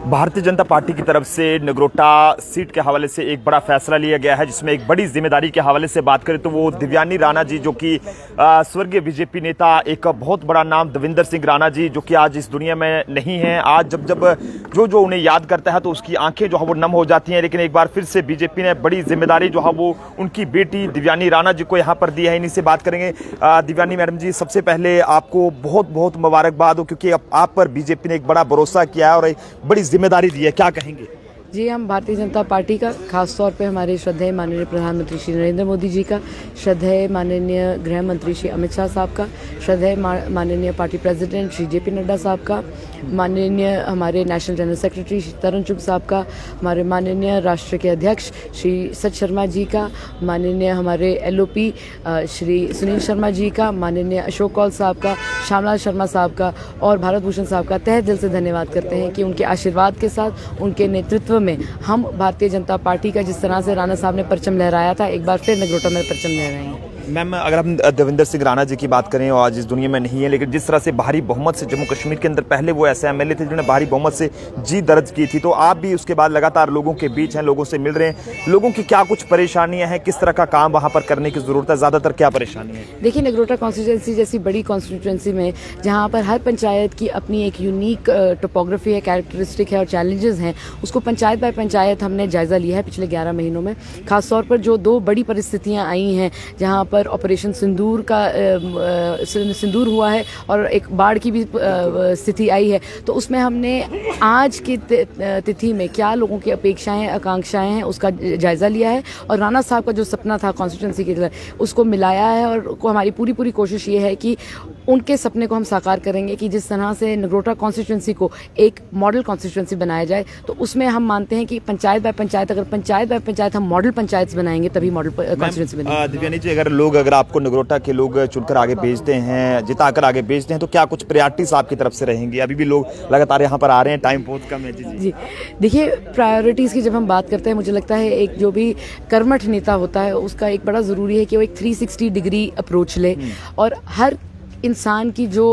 Bharatiya Janata party की तरफ से नगरोटा सीट के हवाले से एक बड़ा फैसला लिया गया है, जिसमें एक बड़ी जिम्मेदारी के हवाले से बात करें तो वो दिव्यानी राणा जी, जो कि स्वर्गीय बीजेपी नेता, एक बहुत बड़ा नाम दविंदर सिंह राणा जी, जो कि आज इस दुनिया में नहीं हैं। आज जब जब जो उन्हें याद करता है तो उसकी आंखें जो है वो नम हो जाती हैं। लेकिन एक बार फिर से बीजेपी ने बड़ी जिम्मेदारी जो है वो उनकी बेटी दिव्यानी राणा जी को यहाँ पर दी है। इन्हीं से बात करेंगे। दिव्यानी मैडम जी, सबसे पहले आपको बहुत बहुत मुबारकबाद हो, क्योंकि आप पर बीजेपी ने एक बड़ा भरोसा किया है और एक बड़ी जिम्मेदारी दी है। क्या कहेंगे? जी, हम भारतीय जनता पार्टी का, खास तौर पे हमारे श्रद्धेय माननीय प्रधानमंत्री श्री नरेंद्र मोदी जी का, श्रद्धेय माननीय गृह मंत्री श्री अमित शाह साहब का, श्रद्धेय माननीय party president Shri JP Nadda साहब का, माननीय हमारे नेशनल जनरल सेक्रेटरी श्री तरुण चुग साहब का, हमारे माननीय राष्ट्र के अध्यक्ष श्री सच शर्मा जी का, माननीय हमारे LOP श्री सुनील शर्मा जी का, माननीय अशोक कौल साहब का, श्यामलाल शर्मा साहब का और भारत भूषण साहब का तहे दिल से धन्यवाद करते हैं कि उनके आशीर्वाद के साथ, उनके नेतृत्व में हम भारतीय जनता पार्टी का, जिस तरह से राणा साहब ने परचम लहराया था, एक बार फिर नगरोटा में परचम लहराएंगे। मैम, अगर हम दविंदर सिंह राणा जी की बात करें, और आज इस दुनिया में नहीं है, लेकिन जिस तरह से भारी बहुमत से जम्मू कश्मीर के अंदर पहले वो ऐसे MLA थे जिन्होंने भारी बहुमत से जीत दर्ज की थी, तो आप भी उसके बाद लगातार लोगों के बीच हैं, लोगों से मिल रहे हैं। लोगों की क्या कुछ परेशानियां हैं, किस तरह का काम वहां पर करने की जरूरत है, ज्यादातर क्या परेशानी है? देखिए, नगरोटा कॉन्स्टिट्यूंसी जैसी बड़ी कॉन्स्टिट्यूंसी में, जहाँ पर हर पंचायत की अपनी एक यूनिक टोपोग्राफी है, कैरेक्टरिस्टिक है और चैलेंजेस हैं, उसको पंचायत बाय पंचायत हमने जायजा लिया है पिछले 11 महीनों में। खासतौर पर जो 2 बड़ी परिस्थितियाँ आई हैं, जहाँ पर ऑपरेशन सिंदूर हुआ है और एक बाढ़ की भी स्थिति आई है, तो उसमें हमने आज की तिथि में क्या लोगों की अपेक्षाएं, आकांक्षाएं हैं, उसका जायजा लिया है और राणा साहब का जो सपना था कॉन्स्टिट्यूंसी के लिए, उसको मिलाया है। और हमारी पूरी कोशिश ये है कि उनके सपने को हम साकार करेंगे कि जिस तरह से नगरोटा कॉन्स्टिट्यूंसी को एक मॉडल कॉन्स्टिट्यूंसी बनाया जाए, तो उसमें हम मानते हैं कि पंचायत बाय पंचायत, अगर पंचायत बाय पंचायत हम मॉडल पंचायत बनाएंगे तभी मॉडल कॉन्स्टिट्यूंसी बनेगी। दिव्यानी जी, अगर आपको नगरोटा के लोग चुनकर आगे भेजते हैं, जिताकर आगे भेजते हैं, तो क्या कुछ प्रायोरिटीज आपकी तरफ से रहेंगी? अभी भी लोग लगातार यहाँ पर आ रहे हैं, टाइम बहुत कम है। जी, देखिए, प्रायोरिटीज़ की जब हम बात करते हैं, मुझे लगता है एक जो भी कर्मठ नेता होता है उसका एक बड़ा ज़रूरी है कि वो एक 360 डिग्री अप्रोच ले और हर इंसान की जो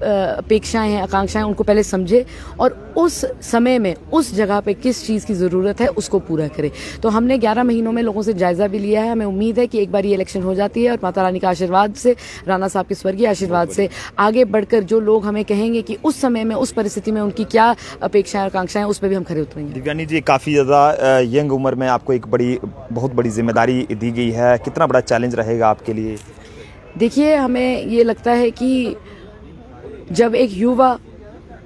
अपेक्षाएं हैं, आकांक्षाएं, उनको पहले समझे और उस समय में उस जगह पे किस चीज़ की ज़रूरत है उसको पूरा करे। तो हमने 11 महीनों में लोगों से जायज़ा भी लिया है। हमें उम्मीद है कि एक बार ये इलेक्शन हो जाती है और माता रानी का आशीर्वाद से, राणा साहब के स्वर्गीय आशीर्वाद से आगे बढ़कर जो लोग हमें कहेंगे कि उस समय में, उस परिस्थिति में उनकी क्या अपेक्षाएं, आकांक्षाएं, उस पर भी हम खरे उतरेंगे। दिव्यानी जी, काफ़ी ज़्यादा यंग उम्र में आपको एक बहुत बड़ी जिम्मेदारी दी गई है, कितना बड़ा चैलेंज रहेगा आपके लिए? देखिए, हमें ये लगता है कि जब एक युवा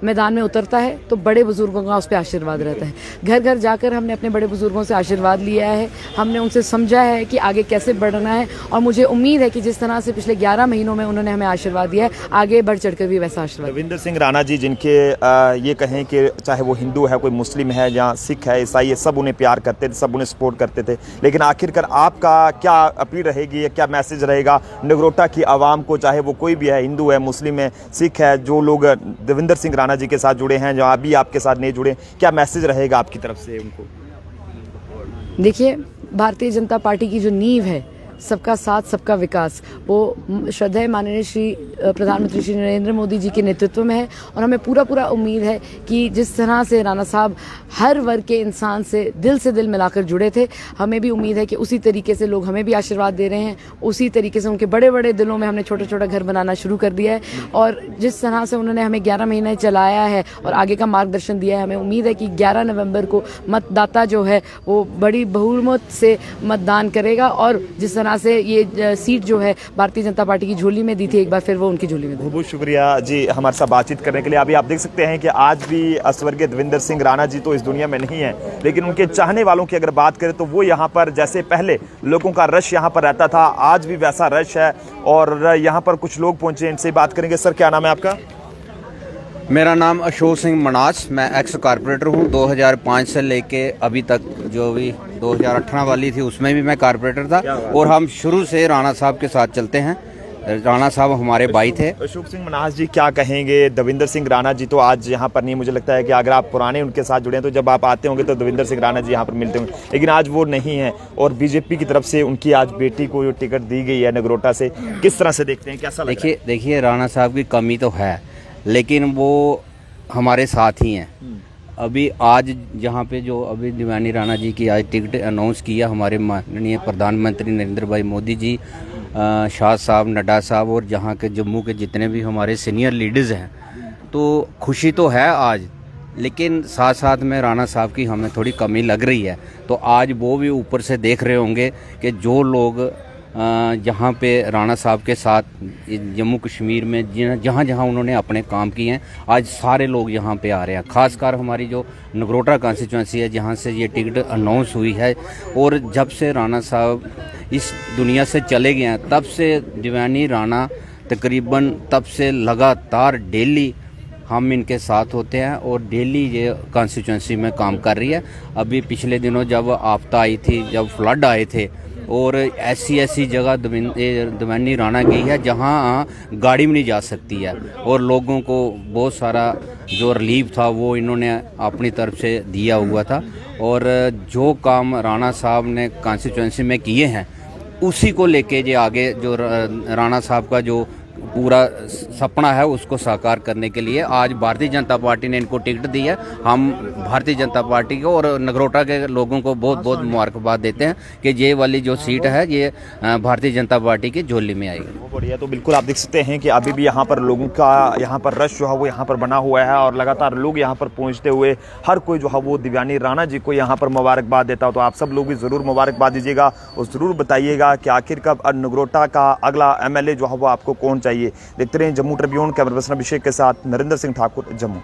मैदान में उतरता है तो बड़े बुजुर्गों का उस पर आशीर्वाद रहता है। घर घर जाकर हमने अपने बड़े बुजुर्गों से आशीर्वाद लिया है, हमने उनसे समझा है कि आगे कैसे बढ़ना है और मुझे उम्मीद है कि जिस तरह से पिछले 11 महीनों में उन्होंने हमें आशीर्वाद दिया है, आगे बढ़ चढ़कर भी वैसा आशीर्वाद। दविंदर सिंह राणा जी, जिनके ये कहें कि चाहे वो हिंदू है, कोई मुस्लिम है, या सिख है, ईसाई है, सब उन्हें प्यार करते थे, सब उन्हें सपोर्ट करते थे, लेकिन आखिरकार आपका क्या अपील रहेगी या क्या मैसेज रहेगा नगरोटा की आवाम को, चाहे वो कोई भी है, हिंदू है, मुस्लिम है, सिख है, जो लोग दविंदर सिंह राणा जी के साथ जुड़े हैं, जो अभी आपके साथ नहीं जुड़े, क्या मैसेज रहेगा आपकी तरफ से उनको? देखिए, भारतीय जनता पार्टी की जो नींव है, सबका साथ सबका विकास, वो श्रद्धेय माननीय श्री प्रधानमंत्री श्री नरेंद्र मोदी जी के नेतृत्व में है और हमें पूरा उम्मीद है कि जिस तरह से राणा साहब हर वर्ग के इंसान से दिल मिलाकर जुड़े थे, हमें भी उम्मीद है कि उसी तरीके से लोग हमें भी आशीर्वाद दे रहे हैं, उसी तरीके से उनके बड़े दिलों में हमने छोटा घर बनाना शुरू कर दिया है और जिस तरह से उन्होंने हमें 11 महीने चलाया है और आगे का मार्गदर्शन दिया है, हमें उम्मीद है कि 11 नवंबर को मतदाता जो है वो बड़ी बहुमत से मतदान करेगा और जिस तरह से ये सीट जो है भारतीय जनता पार्टी की झोली में दी थी, एक बार फिर वो उनकी झोली में। बहुत शुक्रिया जी हमारे साथ बातचीत करने के लिए। अभी आप देख सकते हैं कि आज भी स्वर्गीय दविंदर सिंह राणा जी तो इस दुनिया में नहीं है, लेकिन उनके चाहने वालों की अगर बात करें तो वो यहाँ पर, जैसे पहले लोगों का रश यहाँ पर रहता था, आज भी वैसा रश है और यहाँ पर कुछ लोग पहुंचे, इनसे बात करेंगे। सर, क्या नाम है आपका? मेरा नाम अशोक सिंह मनास, मैं एक्स कारपोरेटर हूँ। 2005 से लेके अभी तक जो भी 2018 वाली थी उसमें भी मैं कारपोरेटर था और हम शुरू से राणा साहब के साथ चलते हैं। राणा साहब हमारे भाई थे। अशोक सिंह मनास जी, क्या कहेंगे? दविंदर सिंह राणा जी तो आज यहाँ पर नहीं, मुझे लगता है कि अगर आप पुराने उनके साथ जुड़े हैं तो जब आप आते होंगे तो दविंदर सिंह राणा जी यहाँ पर मिलते होंगे, लेकिन आज वो नहीं है और बीजेपी की तरफ से उनकी आज बेटी को जो टिकट दी गई है नगरोटा से, किस तरह से देखते हैं, कैसा देखिए राणा साहब की कमी तो है लेकिन वो हमारे साथ ही हैं। अभी आज जहाँ पे जो अभी दिव्यानी राणा जी की आज टिकट अनाउंस किया हमारे माननीय प्रधानमंत्री नरेंद्र भाई मोदी जी, शाह साहब, नड्डा साहब और जहाँ के जम्मू के जितने भी हमारे सीनियर लीडर्स हैं, तो खुशी तो है आज, लेकिन साथ साथ में राणा साहब की हमें थोड़ी कमी लग रही है। तो आज वो भी ऊपर से देख रहे होंगे कि जो लोग जहाँ पे राणा साहब के साथ जम्मू कश्मीर में जहाँ जहाँ उन्होंने अपने काम किए हैं, आज सारे लोग यहाँ पे आ रहे हैं। खासकर हमारी जो नगरोटा कॉन्स्टिट्यूंसी है जहाँ से ये टिकट अनाउंस हुई है, और जब से राणा साहब इस दुनिया से चले गए हैं तब से दिव्यानी राणा तकरीबन तब से लगातार डेली हम इनके साथ होते हैं और डेली ये कॉन्स्टिट्यूंसी में काम कर रही है। अभी पिछले दिनों जब आपदा आई थी, जब फ्लड आए थे, और ऐसी जगह दिव्यानी राणा गई है जहां गाड़ी भी नहीं जा सकती है, और लोगों को बहुत सारा जो रिलीफ था वो इन्होंने अपनी तरफ से दिया हुआ था। और जो काम राणा साहब ने कॉन्स्टिट्यूंसी में किए हैं उसी को लेके जो आगे जो राणा साहब का जो पूरा सपना है उसको साकार करने के लिए आज भारतीय जनता पार्टी ने इनको टिकट दी है। हम भारतीय जनता पार्टी को और नगरोटा के लोगों को बहुत बहुत मुबारकबाद देते हैं कि ये वाली जो सीट है ये भारतीय जनता पार्टी की झोली में आएगी। बहुत बढ़िया। तो बिल्कुल आप देख सकते हैं कि अभी भी यहाँ पर लोगों का यहाँ पर रश जो है वो यहाँ पर बना हुआ है, और लगातार लोग यहाँ पर पहुँचते हुए हर कोई जो है वो दिव्यानी राणा जी को यहाँ पर मुबारकबाद देता हो। तो आप सब लोग भी ज़रूर मुबारकबाद दीजिएगा और ज़रूर बताइएगा कि आखिर कब नगरोटा का अगला MLA जो है वो आपको कौन चाहिए। देखते रहें जम्मू ट्रिब्यून। कैमरा पर्सन अभिषेक के साथ नरेंद्र सिंह ठाकुर, जम्मू।